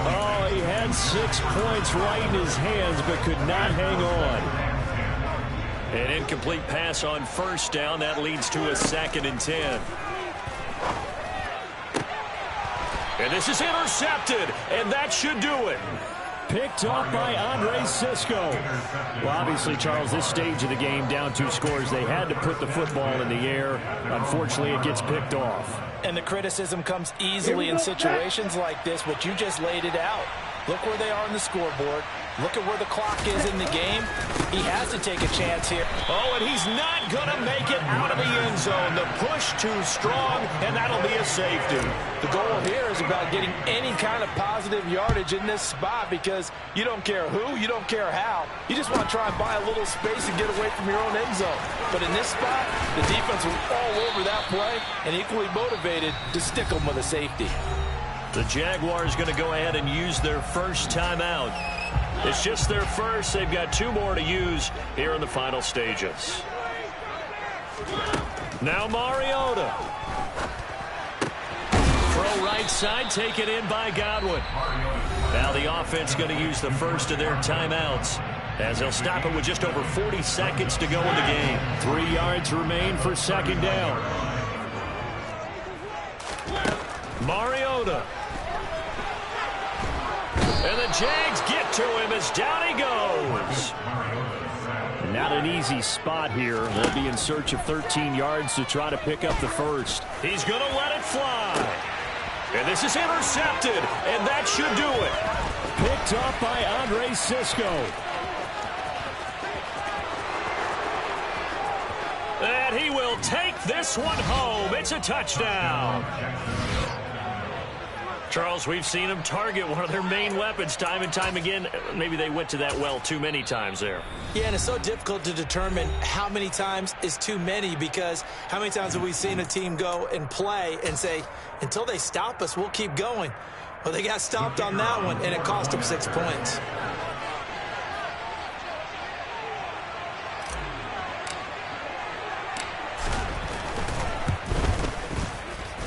Speaker 2: Oh, he had 6 points right in his hands, but could not hang on. An incomplete pass on first down. That leads to a 2nd and 10. And this is intercepted, and that should do it. Picked off by Andre Sisco. Well, obviously, Charles, this stage of the game, down 2 scores, they had to put the football in the air. Unfortunately, it gets picked off.
Speaker 4: And the criticism comes easily in situations like this, but you just laid it out. Look where they are on the scoreboard. Look at where the clock is in the game. He has to take a chance here.
Speaker 2: Oh, and he's not going to make it out of the end zone. The push too strong, and that'll be a safety.
Speaker 4: The goal here is about getting any kind of positive yardage in this spot because you don't care who, you don't care how. You just want to try and buy a little space and get away from your own end zone. But in this spot, the defense was all over that play and equally motivated to stick them with a safety.
Speaker 2: The Jaguars going to go ahead and use their first timeout. It's just their first. They've got 2 more to use here in the final stages. Now Mariota. Throw right side, taken in by Godwin. Now the offense going to use the first of their timeouts, as they'll stop it with just over 40 seconds to go in the game.
Speaker 3: 3 yards remain for second down.
Speaker 2: Mariota. And the Jags get to him as down he goes.
Speaker 3: Not an easy spot here. They'll be in search of 13 yards to try to pick up the first.
Speaker 2: He's going to let it fly. And this is intercepted, and that should do it.
Speaker 3: Picked up by Andre Sisco.
Speaker 2: And he will take this one home. It's a touchdown. Charles, we've seen them target one of their main weapons time and time again. Maybe they went to that well too many times there.
Speaker 4: Yeah, and it's so difficult to determine how many times is too many, because how many times have we seen a team go and play and say, until they stop us, we'll keep going. Well, they got stopped on that one, and it cost them 6 points.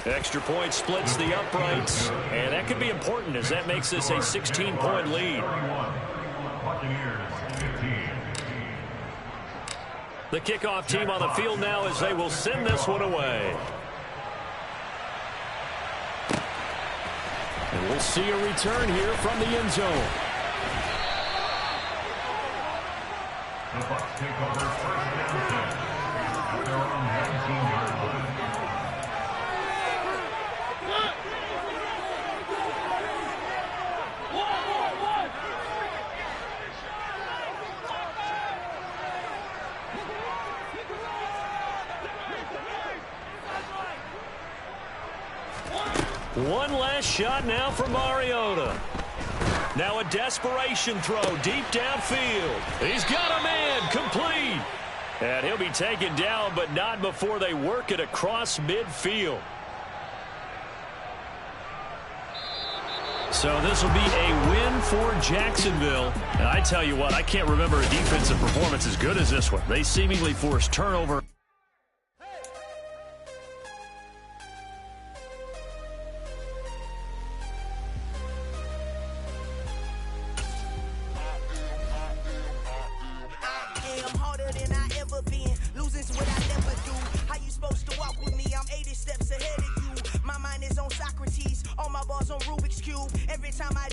Speaker 2: Extra point splits the uprights, and that could be important as that makes this a 16-point lead. The kickoff team on the field now as they will send this one away.
Speaker 3: And we'll see a return here from the end zone.
Speaker 1: The Bucs take over first and 10 at their own 19-yard line.
Speaker 2: One last shot now for Mariota. Now a desperation throw deep downfield. He's got a man, complete. And he'll be taken down, but not before they work it across midfield. So this will be a win for Jacksonville. And I tell you what, I can't remember a defensive performance as good as this one. They seemingly forced turnover.